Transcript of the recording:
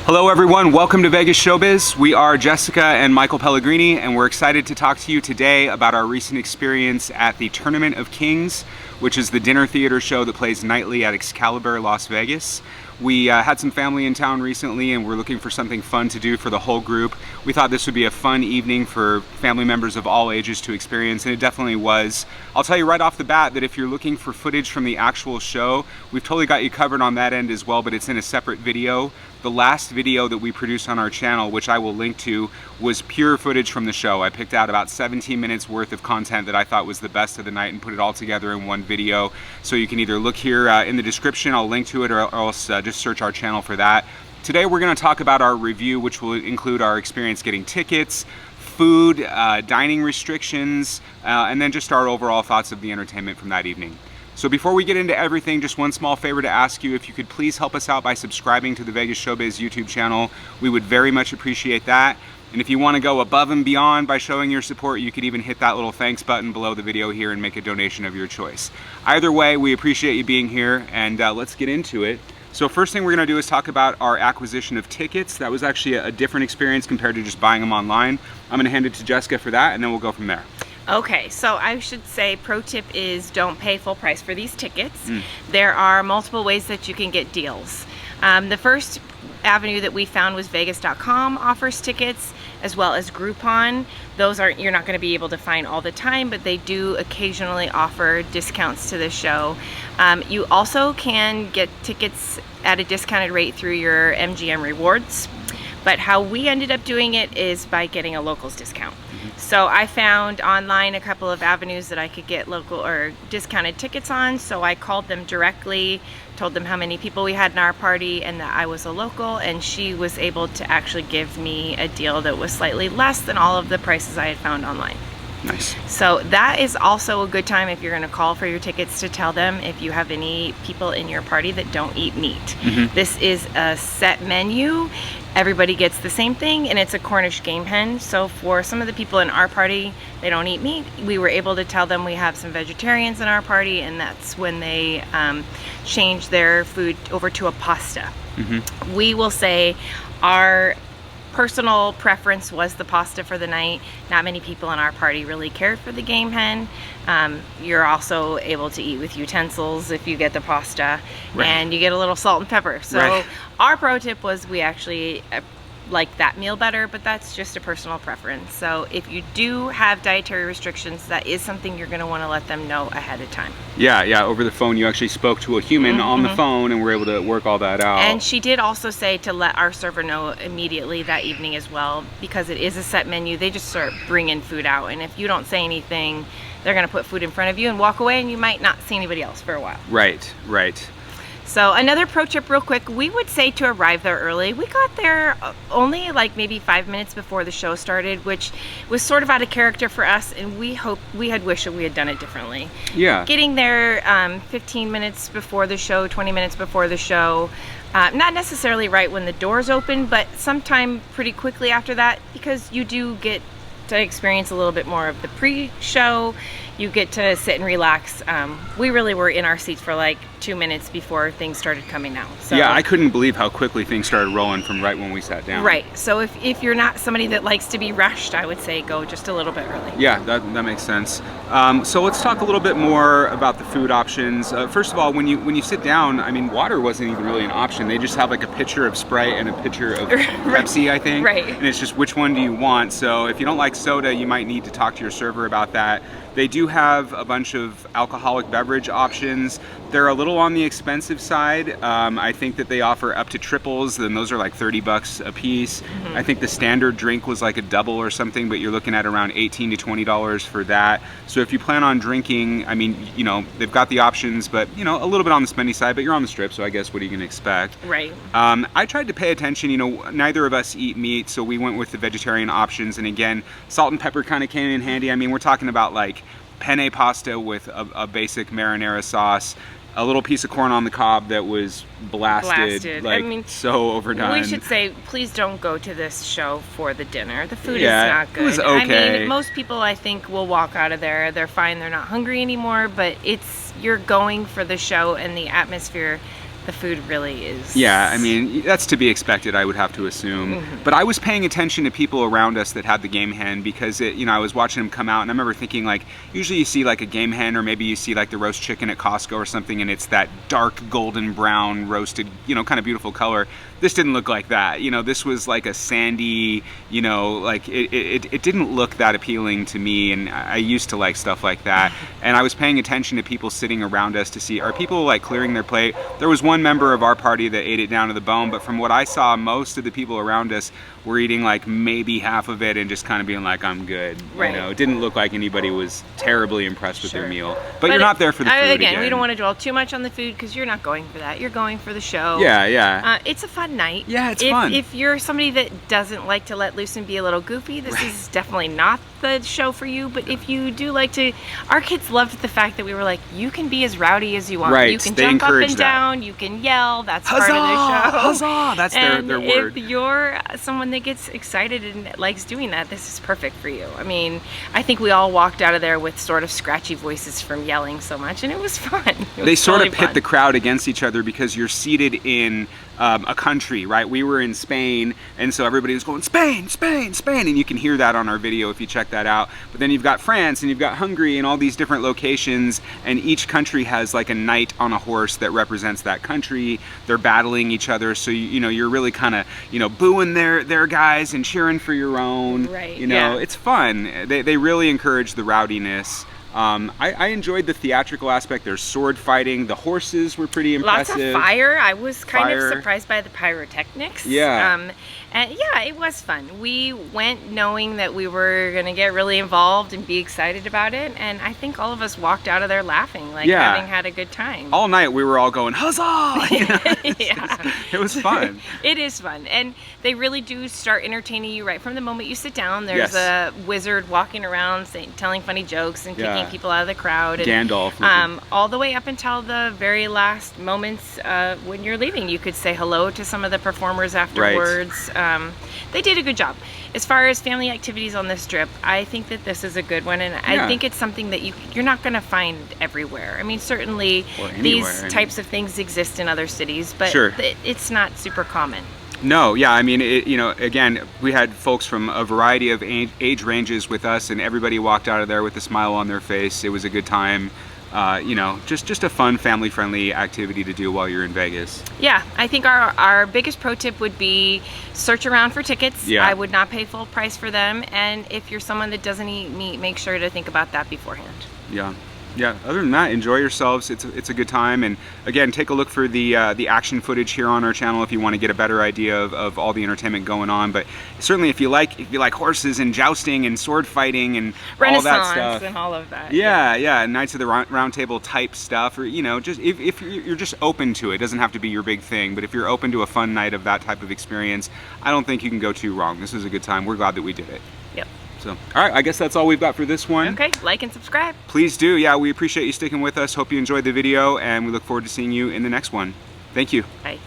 Hello everyone, welcome to Vegas Showbiz. We are Jessica and Michael Pellegrini, and we're excited to talk to you today about our recent experience at the Tournament of Kings, which is the dinner theater show that plays nightly at Excalibur, Las Vegas. We had some family in town recently and we're looking for something fun to do for the whole group. We thought this would be a fun evening for family members of all ages to experience, and it definitely was. I'll tell you right off the bat that if you're looking for footage from the actual show, we've totally got you covered on that end as well, but it's in a separate video. The last video that we produced on our channel, which I will link to, was pure footage from the show. I picked out about 17 minutes worth of content that I thought was the best of the night and put it all together in one video. So you can either look here in the description, I'll link to it, or else just search our channel for that. Today we're going to talk about our review, which will include our experience getting tickets, food, dining restrictions, and then just our overall thoughts of the entertainment from that evening. So before we get into everything, just one small favor to ask you. If you could please help us out by subscribing to the Vegas Showbiz YouTube channel, we would very much appreciate that. And if you want to go above and beyond by showing your support, you could even hit that little thanks button below the video here and make a donation of your choice. Either way, we appreciate you being here, and let's get into it. So first thing we're going to do is talk about our acquisition of tickets. That was actually a different experience compared to just buying them online. I'm going to hand it to Jessica for that, and then we'll go from there. Okay, so I should say pro tip is don't pay full price for these tickets. There are multiple ways that you can get deals. The first avenue that we found was Vegas.com offers tickets, as well as Groupon. Those you're not going to be able to find all the time, but they do occasionally offer discounts to the show. You also can get tickets at a discounted rate through your MGM rewards, but how we ended up doing it is by getting a locals discount. So I found online a couple of avenues that I could get local or discounted tickets on, so I called them directly, told them how many people we had in our party and that I was a local, and she was able to actually give me a deal that was slightly less than all of the prices I had found online. Nice. So that is also a good time if you're going to call for your tickets to tell them if you have any people in your party that don't eat meat. This is a set menu. Everybody gets the same thing, and it's a Cornish game hen. So for some of the people in our party, they don't eat meat. We were able to tell them we have some vegetarians in our party, and that's when they change their food over to a pasta. We will say our personal preference was the pasta for the night. Not many people in our party really cared for the game hen. You're also able to eat with utensils if you get the pasta, and you get a little salt and pepper. So our pro tip was we actually like that meal better, but that's just a personal preference. So if you do have dietary restrictions, that is something you're going to want to let them know ahead of time. Yeah, over the phone you actually spoke to a human on the phone and were able to work all that out. And she did also say to let our server know immediately that evening as well, because it is a set menu. They just start bringing food out, and if you don't say anything, they're going to put food in front of you and walk away, and you might not see anybody else for a while. Right. So another pro tip real quick, we would say to arrive there early. We got there only like maybe 5 minutes before the show started, which was sort of out of character for us, and we had wished that we had done it differently. Yeah. Getting there 15 minutes before the show, 20 minutes before the show, not necessarily right when the doors open, but sometime pretty quickly after that, because you do get to experience a little bit more of the pre-show. You get to sit and relax. We really were in our seats for like 2 minutes before things started coming out. So, yeah, I couldn't believe how quickly things started rolling from right when we sat down. Right, so if you're not somebody that likes to be rushed, I would say go just a little bit early. Yeah, that makes sense. So let's talk a little bit more about the food options. First of all, when you sit down, I mean, water wasn't even really an option. They just have like a pitcher of Sprite and a pitcher of Pepsi, I think. Right. And it's just which one do you want? So if you don't like soda, you might need to talk to your server about that. They do have a bunch of alcoholic beverage options. They're a little on the expensive side. I think that they offer up to triples, and those are like 30 bucks a piece. I think the standard drink was like a double or something, but you're looking at around $18 to $20 for that. So if you plan on drinking, I mean, you know, they've got the options, but you know, a little bit on the spendy side, but you're on the Strip, so I guess what are you gonna expect? Right. I tried to pay attention, you know, neither of us eat meat, so we went with the vegetarian options, and again, salt and pepper kind of came in handy. I mean, we're talking about like penne pasta with a basic marinara sauce, a little piece of corn on the cob that was blasted. Like, I mean, so overdone. We should say, please don't go to this show for the dinner. The food is not good. It was okay. I mean, most people, I think, will walk out of there. They're fine. They're not hungry anymore. But you're going for the show and the atmosphere the food really is. Yeah, I mean, that's to be expected, I would have to assume. But I was paying attention to people around us that had the game hen because I was watching them come out, and I remember thinking, like, usually you see like a game hen, or maybe you see like the roast chicken at Costco or something, and it's that dark golden brown roasted, kind of beautiful color. This didn't look like that. This was like a sandy, like it didn't look that appealing to me, and I used to like stuff like that. And I was paying attention to people sitting around us to see, are people like clearing their plate? There was one member of our party that ate it down to the bone, but from what I saw, most of the people around us were eating like maybe half of it and just kind of being like, I'm good. Right. It didn't look like anybody was terribly impressed with their meal. But you're not there for the food again. We don't want to dwell too much on the food because you're not going for that. You're going for the show. Yeah. It's a fun night. Yeah, it's fun. If you're somebody that doesn't like to let loose and be a little goofy, this is definitely not the show for you. But if you do like to, our kids loved the fact that we were like, you can be as rowdy as you want. Right. You can They jump up encourage and that. down. You can yell. That's Huzzah! part of the show. Huzzah! That's their word. If you're someone that gets excited and likes doing that, this is perfect for you. I mean, I think we all walked out of there with sort of scratchy voices from yelling so much, and it was fun. They sort of pit the crowd against each other because you're seated in a country, right? We were in Spain, and so everybody was going, Spain, Spain, Spain, and you can hear that on our video if you check that out. But then you've got France, and you've got Hungary, and all these different locations, and each country has like a knight on a horse that represents that country. They're battling each other, so you're really kind of booing their guys and cheering for your own. Right. It's fun. They really encourage the rowdiness. I enjoyed the theatrical aspect. There's sword fighting. The horses were pretty impressive. Lots of fire. I was kind of surprised by the pyrotechnics. Yeah. And yeah, it was fun. We went knowing that we were going to get really involved and be excited about it. And I think all of us walked out of there laughing, like having had a good time. All night we were all going, huzzah! It was fun. It is fun. And they really do start entertaining you right from the moment you sit down. There's a wizard walking around telling funny jokes and kicking people out of the crowd. And, Gandalf. all the way up until the very last moments when you're leaving. You could say hello to some of the performers afterwards. Right. They did a good job. As far as family activities on this trip, I think that this is a good one, and I think it's something that you're not going to find everywhere. I mean, certainly these types of things exist in other cities, but it's not super common. No, yeah, I mean, again, we had folks from a variety of age ranges with us, and everybody walked out of there with a smile on their face. It was a good time. Just a fun, family-friendly activity to do while you're in Vegas. Yeah, I think our biggest pro tip would be search around for tickets. Yeah. I would not pay full price for them, and if you're someone that doesn't eat meat, make sure to think about that beforehand. Yeah, other than that, enjoy yourselves. It's a good time, and again, take a look for the action footage here on our channel if you want to get a better idea of all the entertainment going on. But certainly, if you like horses and jousting and sword fighting and all that stuff, and all of that. Yeah, Knights of the Round Table type stuff, or just if you're just open to it, it doesn't have to be your big thing. But if you're open to a fun night of that type of experience, I don't think you can go too wrong. This is a good time. We're glad that we did it. Yep. So, all right, I guess that's all we've got for this one. Okay, like and subscribe. Please do. Yeah, we appreciate you sticking with us. Hope you enjoyed the video, and we look forward to seeing you in the next one. Thank you. Bye.